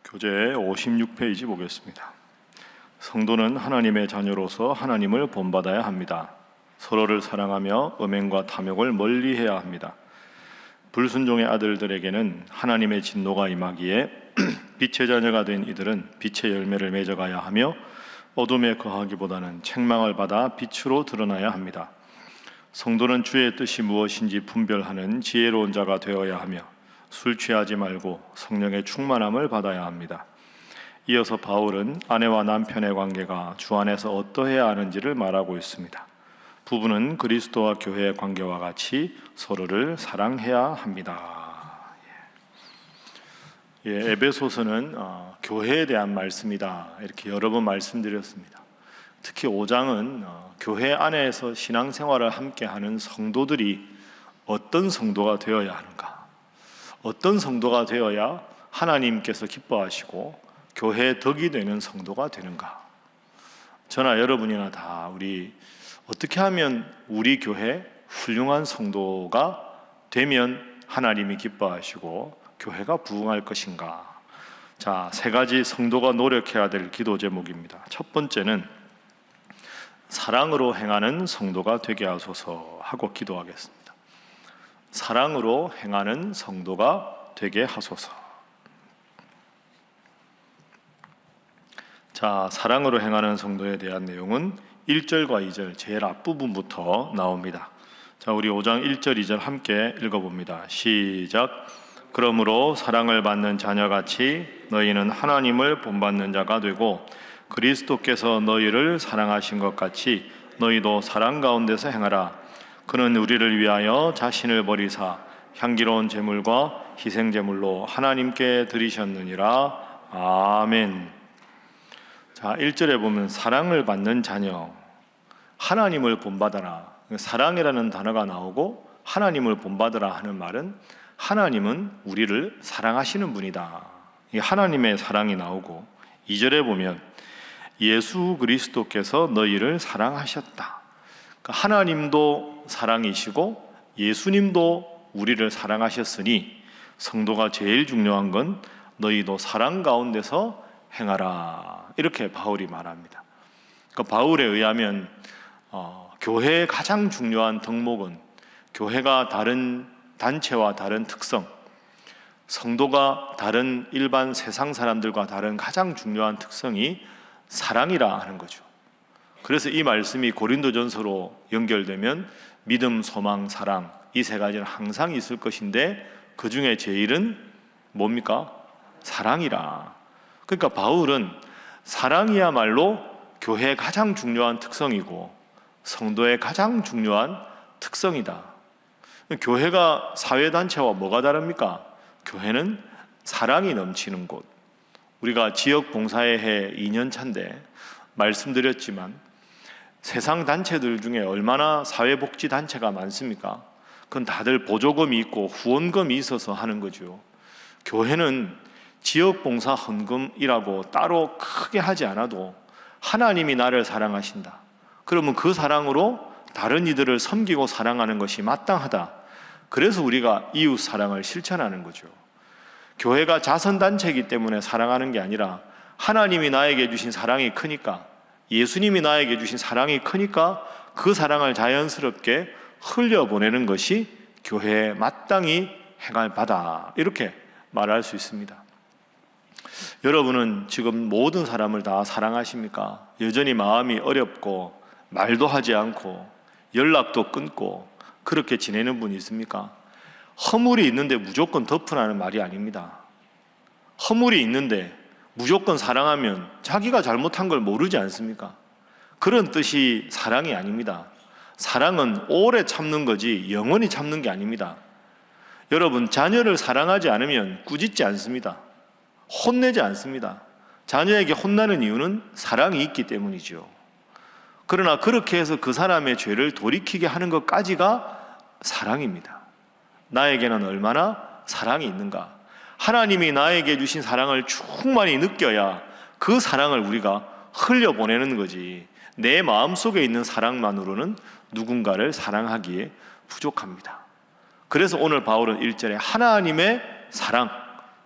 교재 56페이지 보겠습니다. 성도는 하나님의 자녀로서 하나님을 본받아야 합니다. 서로를 사랑하며 음행과 탐욕을 멀리해야 합니다. 불순종의 아들들에게는 하나님의 진노가 임하기에 빛의 자녀가 된 이들은 빛의 열매를 맺어가야 하며 어둠에 거하기보다는 책망을 받아 빛으로 드러나야 합니다. 성도는 주의 뜻이 무엇인지 분별하는 지혜로운 자가 되어야 하며 술 취하지 말고 성령의 충만함을 받아야 합니다. 이어서 바울은 아내와 남편의 관계가 주 안에서 어떠해야 하는지를 말하고 있습니다. 부부는 그리스도와 교회의 관계와 같이 서로를 사랑해야 합니다. 에베소서는 교회에 대한 말씀이다, 이렇게 여러 번 말씀드렸습니다. 특히 5장은 교회 안에서 신앙생활을 함께하는 성도들이 어떤 성도가 되어야 하는가, 어떤 성도가 되어야 하나님께서 기뻐하시고 교회의 덕이 되는 성도가 되는가. 저나 여러분이나 다 우리 어떻게 하면 우리 교회 훌륭한 성도가 되면 하나님이 기뻐하시고 교회가 부흥할 것인가. 자, 세 가지 성도가 노력해야 될 기도 제목입니다. 첫 번째는 사랑으로 행하는 성도가 되게 하소서 하고 기도하겠습니다. 사랑으로 행하는 성도가 되게 하소서. 자, 사랑으로 행하는 성도에 대한 내용은 1절과 2절 제일 앞부분부터 나옵니다. 자, 우리 5장 1절 2절 함께 읽어봅니다. 시작. 그러므로 사랑을 받는 자녀같이 너희는 하나님을 본받는 자가 되고 그리스도께서 너희를 사랑하신 것 같이 너희도 사랑 가운데서 행하라. 그는 우리를 위하여 자신을 버리사 향기로운 제물과 희생 제물로 하나님께 드리셨느니라. 아멘. 자, 1절에 보면 사랑을 받는 자녀, 하나님을 본받아라. 사랑이라는 단어가 나오고 하나님을 본받아라 하는 말은 하나님은 우리를 사랑하시는 분이다. 이 하나님의 사랑이 나오고 2절에 보면 예수 그리스도께서 너희를 사랑하셨다. 하나님도 사랑이시고 예수님도 우리를 사랑하셨으니 성도가 제일 중요한 건 너희도 사랑 가운데서 행하라, 이렇게 바울이 말합니다. 그러니까 바울에 의하면 교회의 가장 중요한 덕목은 교회가 다른 단체와 다른 특성, 성도가 다른 일반 세상 사람들과 다른 가장 중요한 특성이 사랑이라 하는 거죠. 그래서 이 말씀이 고린도전서로 연결되면 믿음, 소망, 사랑, 이 세 가지는 항상 있을 것인데 그 중에 제일은 뭡니까? 사랑이라. 그러니까 바울은 사랑이야말로 교회의 가장 중요한 특성이고 성도의 가장 중요한 특성이다. 교회가 사회단체와 뭐가 다릅니까? 교회는 사랑이 넘치는 곳. 우리가 지역봉사의 해 2년차인데 말씀드렸지만 세상 단체들 중에 얼마나 사회복지단체가 많습니까? 그건 다들 보조금이 있고 후원금이 있어서 하는 거죠. 교회는 지역봉사 헌금이라고 따로 크게 하지 않아도 하나님이 나를 사랑하신다. 그러면 그 사랑으로 다른 이들을 섬기고 사랑하는 것이 마땅하다. 그래서 우리가 이웃 사랑을 실천하는 거죠. 교회가 자선단체이기 때문에 사랑하는 게 아니라 하나님이 나에게 주신 사랑이 크니까, 예수님이 나에게 주신 사랑이 크니까 그 사랑을 자연스럽게 흘려보내는 것이 교회에 마땅히 행할 바다, 이렇게 말할 수 있습니다. 여러분은 지금 모든 사람을 다 사랑하십니까? 여전히 마음이 어렵고 말도 하지 않고 연락도 끊고 그렇게 지내는 분이 있습니까? 허물이 있는데 무조건 덮으라는 말이 아닙니다. 허물이 있는데 무조건 사랑하면 자기가 잘못한 걸 모르지 않습니까? 그런 뜻이 사랑이 아닙니다. 사랑은 오래 참는 거지 영원히 참는 게 아닙니다. 여러분, 자녀를 사랑하지 않으면 꾸짖지 않습니다. 혼내지 않습니다. 자녀에게 혼나는 이유는 사랑이 있기 때문이죠. 그러나 그렇게 해서 그 사람의 죄를 돌이키게 하는 것까지가 사랑입니다. 나에게는 얼마나 사랑이 있는가? 하나님이 나에게 주신 사랑을 충만히 느껴야 그 사랑을 우리가 흘려보내는 거지, 내 마음속에 있는 사랑만으로는 누군가를 사랑하기에 부족합니다. 그래서 오늘 바울은 1절에 하나님의 사랑,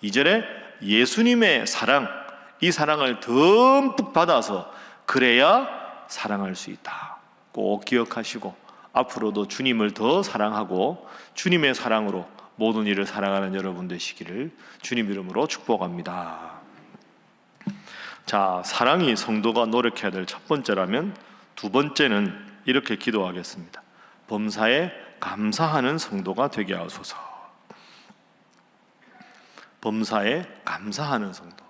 2절에 예수님의 사랑, 이 사랑을 듬뿍 받아서 그래야 사랑할 수 있다. 꼭 기억하시고 앞으로도 주님을 더 사랑하고 주님의 사랑으로 모든 일을 사랑하는 여러분 되시기를 주님 이름으로 축복합니다. 자, 사랑이 성도가 노력해야 될 첫 번째라면 두 번째는 이렇게 기도하겠습니다. 범사에 감사하는 성도가 되게 하소서. 범사에 감사하는 성도.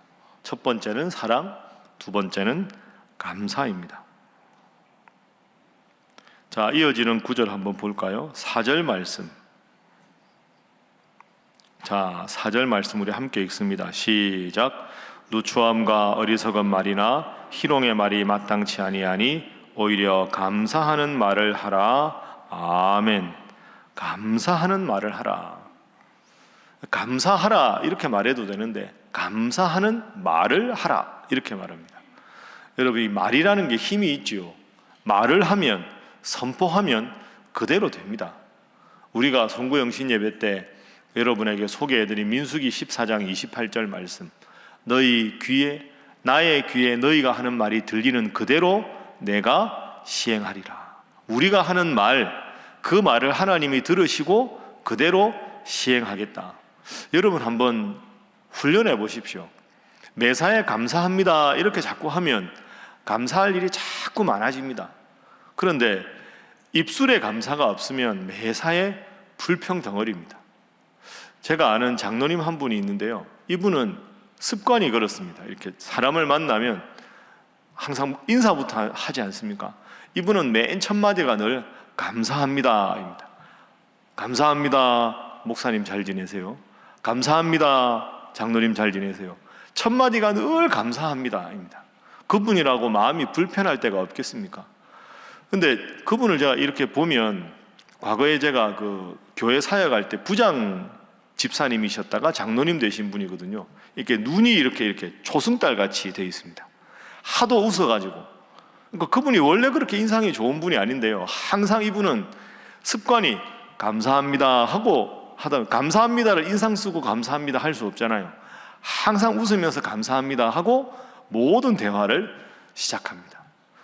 첫 번째는 사랑, 두 번째는 감사입니다. 자, 이어지는 구절 한번 볼까요? 4절 말씀. 자, 4절 말씀 우리 함께 읽습니다. 시작. 누추함과 어리석은 말이나 희롱의 말이 마땅치 아니하니 오히려 감사하는 말을 하라. 아멘. 감사하는 말을 하라. 감사하라 이렇게 말해도 되는데 감사하는 말을 하라 이렇게 말합니다. 여러분, 이 말이라는 게 힘이 있지요. 말을 하면, 선포하면 그대로 됩니다. 우리가 송구영신 예배 때 여러분에게 소개해드린 민수기 14장 28절 말씀, 너희 귀에, 나의 귀에 너희가 하는 말이 들리는 그대로 내가 시행하리라. 우리가 하는 말, 그 말을 하나님이 들으시고 그대로 시행하겠다. 여러분 한번 훈련해 보십시오. 매사에 감사합니다 이렇게 자꾸 하면 감사할 일이 자꾸 많아집니다. 그런데 입술에 감사가 없으면 매사에 불평 덩어리입니다. 제가 아는 장로님 한 분이 있는데요, 이분은 습관이 그렇습니다. 이렇게 사람을 만나면 항상 인사부터 하지 않습니까? 이분은 맨 첫 마디가 늘 감사합니다입니다. 감사합니다 목사님 잘 지내세요. 감사합니다 장로님 잘 지내세요. 첫 마디가 늘 감사합니다입니다. 그분이라고 마음이 불편할 때가 없겠습니까? 근데 그분을 제가 이렇게 보면, 과거에 제가 그 교회 사역할 때 부장 집사님이셨다가 장로님 되신 분이거든요. 이렇게 눈이 이렇게 초승달 같이 돼 있습니다. 하도 웃어가지고. 그러니까 그분이 원래 그렇게 인상이 좋은 분이 아닌데요, 항상 이분은 습관이 감사합니다 하고 하다, 감사합니다를 인상 쓰고 감사합니다 할 수 없잖아요. 항상 웃으면서 감사합니다 하고 모든 대화를 시작합니다.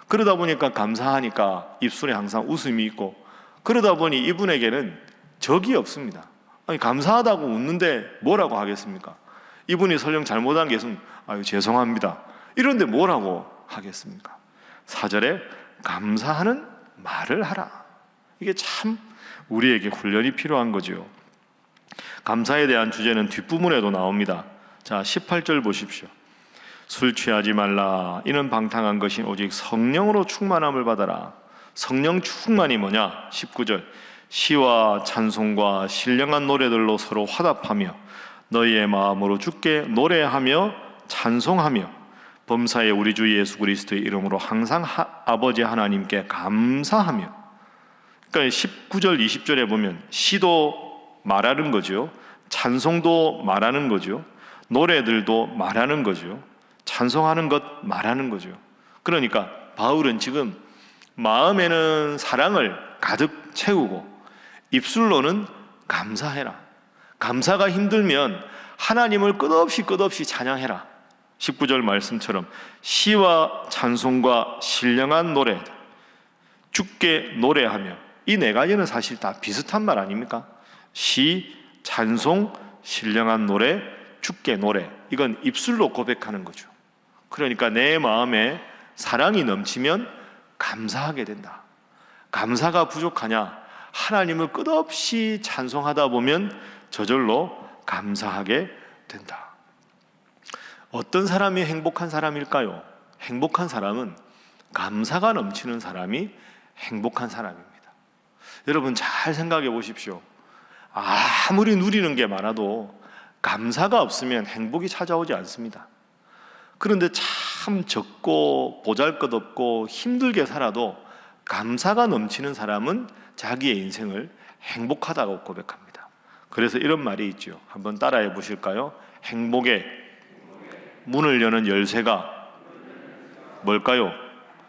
그러다 보니까 감사하니까 입술에 항상 웃음이 있고, 그러다 보니 이분에게는 적이 없습니다. 아니, 감사하다고 웃는데 뭐라고 하겠습니까? 이분이 설령 잘못한 게 있으면 아유 죄송합니다 이런데 뭐라고 하겠습니까? 4절에 감사하는 말을 하라. 이게 참 우리에게 훈련이 필요한 거죠. 감사에 대한 주제는 뒷부분에도 나옵니다. 자, 18절 보십시오. 술 취하지 말라. 이는 방탕한 것이 오직 성령으로 충만함을 받아라. 성령 충만이 뭐냐? 19절. 시와 찬송과 신령한 노래들로 서로 화답하며 너희의 마음으로 주께 노래하며 찬송하며 범사에 우리 주 예수 그리스도의 이름으로 항상 아버지 하나님께 감사하며. 그러니까 19절 20절에 보면 시도 말하는 거죠, 찬송도 말하는 거죠, 노래들도 말하는 거죠, 찬송하는 것 말하는 거죠. 그러니까 바울은 지금 마음에는 사랑을 가득 채우고 입술로는 감사해라. 감사가 힘들면 하나님을 끝없이 찬양해라. 19절 말씀처럼 시와 찬송과 신령한 노래, 주께 노래하며, 이 네 가지는 사실 다 비슷한 말 아닙니까? 시, 찬송, 신령한 노래, 주께 노래, 이건 입술로 고백하는 거죠. 그러니까 내 마음에 사랑이 넘치면 감사하게 된다. 감사가 부족하냐? 하나님을 끝없이 찬송하다 보면 저절로 감사하게 된다. 어떤 사람이 행복한 사람일까요? 행복한 사람은 감사가 넘치는 사람이 행복한 사람입니다. 여러분 잘 생각해 보십시오. 아무리 누리는 게 많아도 감사가 없으면 행복이 찾아오지 않습니다. 그런데 참 적고 보잘것없고 힘들게 살아도 감사가 넘치는 사람은 자기의 인생을 행복하다고 고백합니다. 그래서 이런 말이 있죠. 한번 따라해 보실까요? 행복의 문을 여는 열쇠가 뭘까요?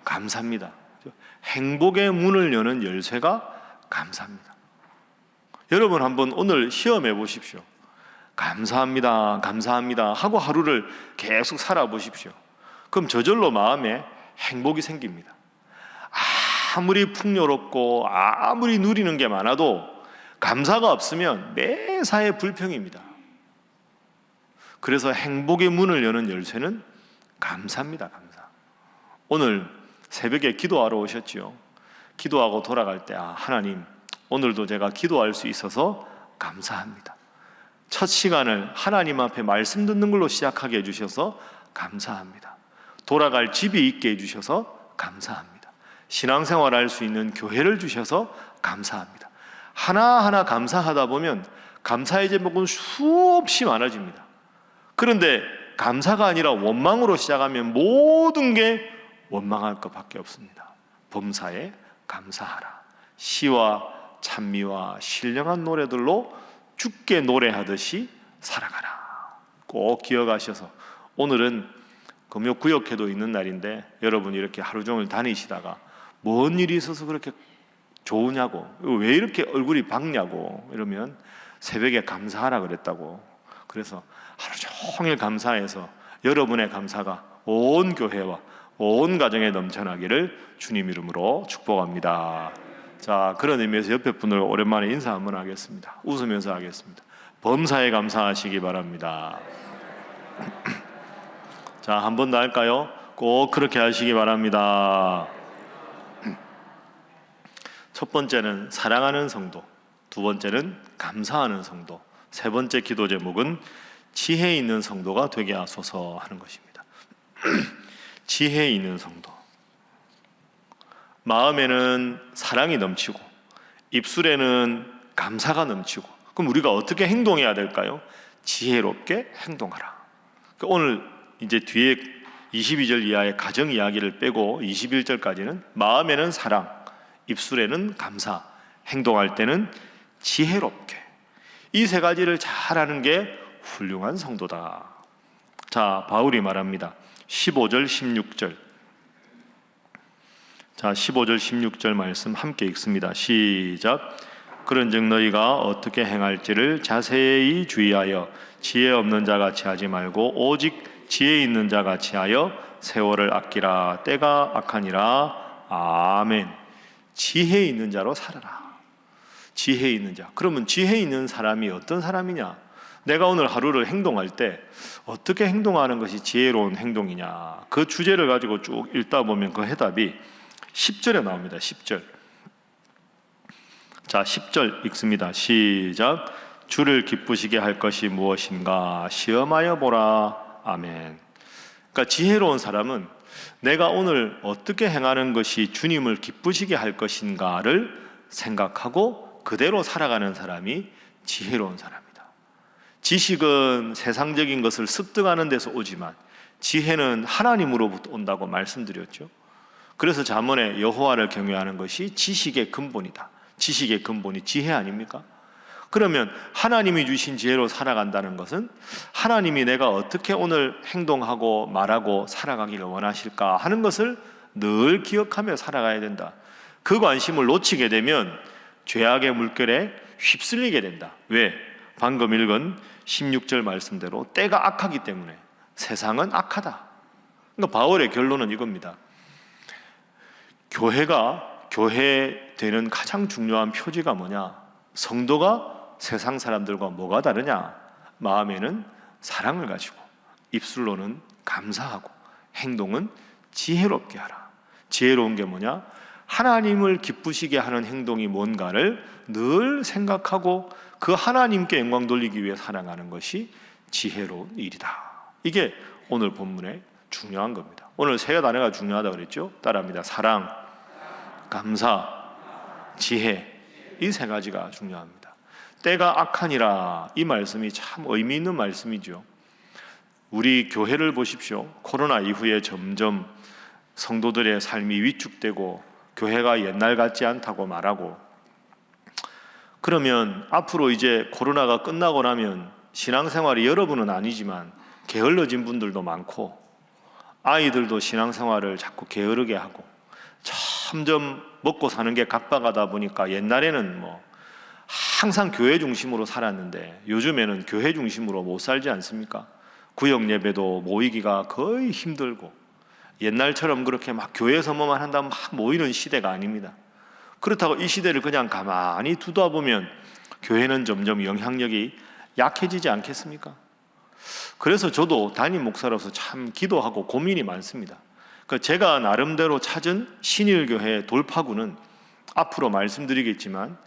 감사입니다. 행복의 문을 여는 열쇠가 감사입니다. 여러분 한번 오늘 시험해 보십시오. 감사합니다, 감사합니다 하고 하루를 계속 살아보십시오. 그럼 저절로 마음에 행복이 생깁니다. 아무리 풍요롭고 아무리 누리는 게 많아도 감사가 없으면 매사에 불평입니다. 그래서 행복의 문을 여는 열쇠는 감사입니다. 감사. 오늘 새벽에 기도하러 오셨지요. 기도하고 돌아갈 때 하나님, 오늘도 제가 기도할 수 있어서 감사합니다. 첫 시간을 하나님 앞에 말씀 듣는 걸로 시작하게 해주셔서 감사합니다. 돌아갈 집이 있게 해주셔서 감사합니다. 신앙생활 할 수 있는 교회를 주셔서 감사합니다. 하나하나 감사하다 보면 감사의 제목은 수없이 많아집니다. 그런데 감사가 아니라 원망으로 시작하면 모든 게 원망할 것밖에 없습니다. 범사에 감사하라. 시와 찬미와 신령한 노래들로 주께 노래하듯이 살아가라. 꼭 기억하셔서 오늘은 금요구역회도 있는 날인데 여러분이 이렇게 하루 종일 다니시다가 뭔 일이 있어서 그렇게 좋으냐고, 왜 이렇게 얼굴이 밝냐고 이러면 새벽에 감사하라 그랬다고. 그래서 하루 종일 감사해서 여러분의 감사가 온 교회와 온 가정에 넘쳐나기를 주님 이름으로 축복합니다. 자, 그런 의미에서 옆에 분을 오랜만에 인사 한번 하겠습니다. 웃으면서 하겠습니다. 범사에 감사하시기 바랍니다. 자, 한 번 더 할까요? 꼭 그렇게 하시기 바랍니다. 첫 번째는 사랑하는 성도, 두 번째는 감사하는 성도, 세 번째 기도 제목은 지혜 있는 성도가 되게 하소서 하는 것입니다. 지혜 있는 성도. 마음에는 사랑이 넘치고 입술에는 감사가 넘치고, 그럼 우리가 어떻게 행동해야 될까요? 지혜롭게 행동하라. 오늘 이제 뒤에 22절 이하의 가정 이야기를 빼고 21절까지는 마음에는 사랑, 입술에는 감사, 행동할 때는 지혜롭게, 이 세 가지를 잘하는 게 훌륭한 성도다. 자, 바울이 말합니다. 15절 16절. 자, 15절 16절 말씀 함께 읽습니다. 시작. 그런즉 너희가 어떻게 행할지를 자세히 주의하여 지혜 없는 자같이 하지 말고 오직 지혜 있는 자같이 하여 세월을 아끼라. 때가 악하니라. 아멘. 지혜 있는 자로 살아라. 지혜 있는 자. 그러면 지혜 있는 사람이 어떤 사람이냐? 내가 오늘 하루를 행동할 때 어떻게 행동하는 것이 지혜로운 행동이냐? 그 주제를 가지고 쭉 읽다 보면 그 해답이 10절에 나옵니다. 10절. 자, 10절 읽습니다. 시작. 주를 기쁘시게 할 것이 무엇인가 시험하여 보라. 아멘. 그러니까 지혜로운 사람은 내가 오늘 어떻게 행하는 것이 주님을 기쁘시게 할 것인가를 생각하고 그대로 살아가는 사람이 지혜로운 사람이다. 지식은 세상적인 것을 습득하는 데서 오지만 지혜는 하나님으로부터 온다고 말씀드렸죠. 그래서 잠언에 여호와를 경외하는 것이 지식의 근본이다. 지식의 근본이 지혜 아닙니까? 그러면 하나님이 주신 지혜로 살아간다는 것은 하나님이 내가 어떻게 오늘 행동하고 말하고 살아가기를 원하실까 하는 것을 늘 기억하며 살아가야 된다. 그 관심을 놓치게 되면 죄악의 물결에 휩쓸리게 된다. 왜? 방금 읽은 16절 말씀대로 때가 악하기 때문에. 세상은 악하다. 그러니까 바울의 결론은 이겁니다. 교회가 교회 되는 가장 중요한 표지가 뭐냐? 성도가 세상 사람들과 뭐가 다르냐? 마음에는 사랑을 가지고 입술로는 감사하고 행동은 지혜롭게 하라. 지혜로운 게 뭐냐? 하나님을 기쁘시게 하는 행동이 뭔가를 늘 생각하고 그 하나님께 영광 돌리기 위해 살아가는 것이 지혜로운 일이다. 이게 오늘 본문의 중요한 겁니다. 오늘 세 단어가 중요하다고 그랬죠? 따라합니다. 사랑, 감사, 지혜. 이 세 가지가 중요합니다. 때가 악하니라, 이 말씀이 참 의미 있는 말씀이죠. 우리 교회를 보십시오. 코로나 이후에 점점 성도들의 삶이 위축되고 교회가 옛날 같지 않다고 말하고, 그러면 앞으로 이제 코로나가 끝나고 나면 신앙생활이 여러분은 아니지만 게을러진 분들도 많고 아이들도 신앙생활을 자꾸 게으르게 하고 점점 먹고 사는 게 각박하다 보니까 옛날에는 항상 교회 중심으로 살았는데 요즘에는 교회 중심으로 못 살지 않습니까? 구역 예배도 모이기가 거의 힘들고 옛날처럼 그렇게 막 교회에서 뭐만 한다면 막 모이는 시대가 아닙니다. 그렇다고 이 시대를 그냥 가만히 두다 보면 교회는 점점 영향력이 약해지지 않겠습니까? 그래서 저도 담임 목사로서 참 기도하고 고민이 많습니다. 제가 나름대로 찾은 신일교회 돌파구는 앞으로 말씀드리겠지만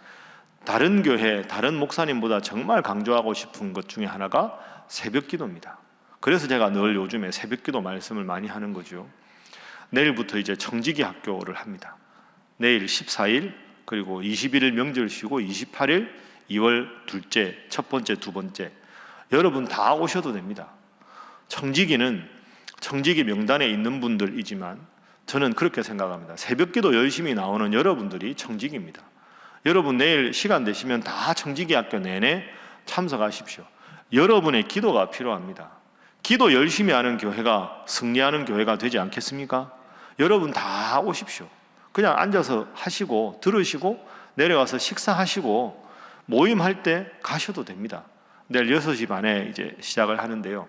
다른 교회, 다른 목사님보다 정말 강조하고 싶은 것 중에 하나가 새벽기도입니다. 그래서 제가 늘 요즘에 새벽기도 말씀을 많이 하는 거죠. 내일부터 이제 청지기 학교를 합니다. 내일 14일 그리고 21일 명절 쉬고 28일 2월 둘째, 첫 번째, 두 번째 여러분 다 오셔도 됩니다. 청지기는 청지기 명단에 있는 분들이지만 저는 그렇게 생각합니다. 새벽기도 열심히 나오는 여러분들이 청지기입니다. 여러분 내일 시간 되시면 다 청지기 학교 내내 참석하십시오. 여러분의 기도가 필요합니다. 기도 열심히 하는 교회가 승리하는 교회가 되지 않겠습니까? 여러분 다 오십시오. 그냥 앉아서 하시고 들으시고 내려와서 식사하시고 모임할 때 가셔도 됩니다. 내일 6시 반에 이제 시작을 하는데요.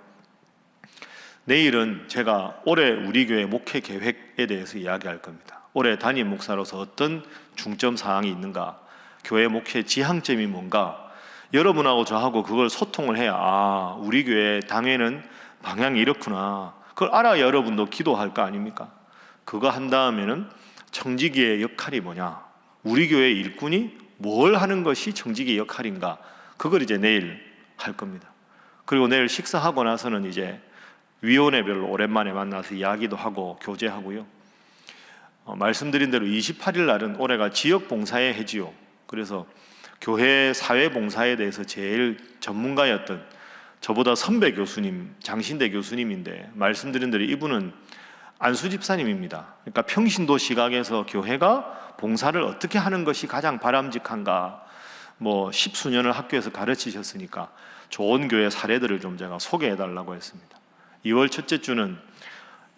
내일은 제가 올해 우리 교회 목회 계획에 대해서 이야기할 겁니다. 올해 담임 목사로서 어떤 중점 사항이 있는가, 교회 목회 지향점이 뭔가, 여러분하고 저하고 그걸 소통을 해야 우리 교회 당회는 방향이 이렇구나, 그걸 알아야 여러분도 기도할 거 아닙니까? 그거 한 다음에는 청지기의 역할이 뭐냐, 우리 교회 일꾼이 뭘 하는 것이 청지기의 역할인가, 그걸 이제 내일 할 겁니다. 그리고 내일 식사하고 나서는 이제 위원회별로 오랜만에 만나서 이야기도 하고 교제하고요. 말씀드린 대로 28일 날은 올해가 지역봉사의 해지요. 그래서 교회 사회봉사에 대해서 제일 전문가였던 저보다 선배 교수님, 장신대 교수님인데 말씀드린 대로 이분은 안수 집사님입니다. 그러니까 평신도 시각에서 교회가 봉사를 어떻게 하는 것이 가장 바람직한가, 뭐 십수년을 학교에서 가르치셨으니까 좋은 교회 사례들을 좀 제가 소개해달라고 했습니다. 2월 첫째 주는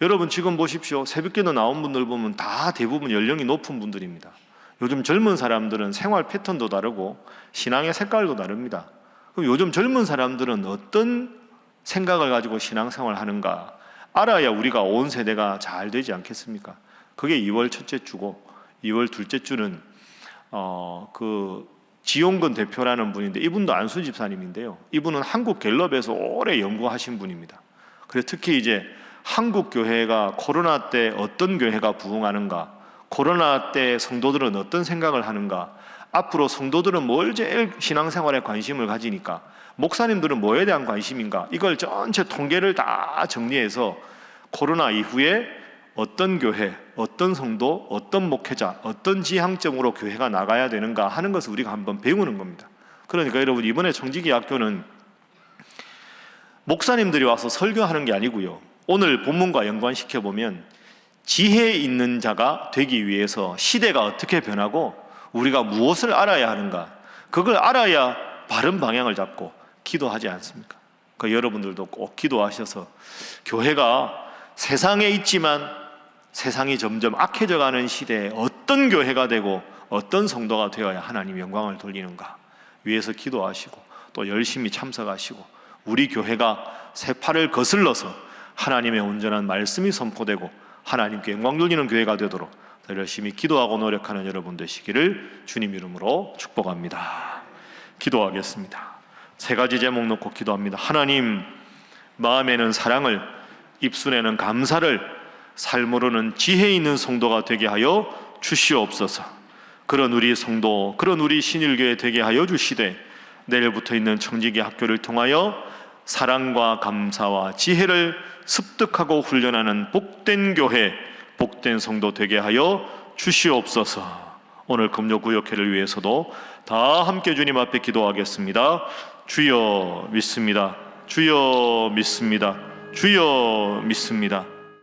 여러분 지금 보십시오. 새벽기도 나온 분들 보면 다 대부분 연령이 높은 분들입니다. 요즘 젊은 사람들은 생활 패턴도 다르고 신앙의 색깔도 다릅니다. 그럼 요즘 젊은 사람들은 어떤 생각을 가지고 신앙생활을 하는가 알아야 우리가 온 세대가 잘 되지 않겠습니까? 그게 2월 첫째 주고 2월 둘째 주는 그 지용근 대표라는 분인데 이분도 안수 집사님인데요. 이분은 한국 갤럽에서 오래 연구하신 분입니다. 그래서 특히 이제 한국 교회가 코로나 때 어떤 교회가 부흥하는가, 코로나 때 성도들은 어떤 생각을 하는가, 앞으로 성도들은 뭘 제일 신앙생활에 관심을 가지니까 목사님들은 뭐에 대한 관심인가, 이걸 전체 통계를 다 정리해서 코로나 이후에 어떤 교회, 어떤 성도, 어떤 목회자, 어떤 지향점으로 교회가 나가야 되는가 하는 것을 우리가 한번 배우는 겁니다. 그러니까 여러분 이번에 청지기 학교는 목사님들이 와서 설교하는 게 아니고요. 오늘 본문과 연관시켜보면 지혜 있는 자가 되기 위해서 시대가 어떻게 변하고 우리가 무엇을 알아야 하는가, 그걸 알아야 바른 방향을 잡고 기도하지 않습니까? 그러니까 여러분들도 꼭 기도하셔서 교회가 세상에 있지만 세상이 점점 악해져가는 시대에 어떤 교회가 되고 어떤 성도가 되어야 하나님 영광을 돌리는가 위해서 기도하시고 또 열심히 참석하시고 우리 교회가 세파를 거슬러서 하나님의 온전한 말씀이 선포되고 하나님께 영광 돌리는 교회가 되도록 열심히 기도하고 노력하는 여러분 되시기를 주님 이름으로 축복합니다. 기도하겠습니다. 세 가지 제목 놓고 기도합니다. 하나님, 마음에는 사랑을, 입술에는 감사를, 삶으로는 지혜 있는 성도가 되게 하여 주시옵소서. 그런 우리 성도, 그런 우리 신일교회 되게 하여 주시되 내일부터 있는 청지기 학교를 통하여 사랑과 감사와 지혜를 습득하고 훈련하는 복된 교회, 복된 성도 되게 하여 주시옵소서. 오늘 금요구역회를 위해서도 다 함께 주님 앞에 기도하겠습니다. 주여 믿습니다. 주여 믿습니다. 주여 믿습니다.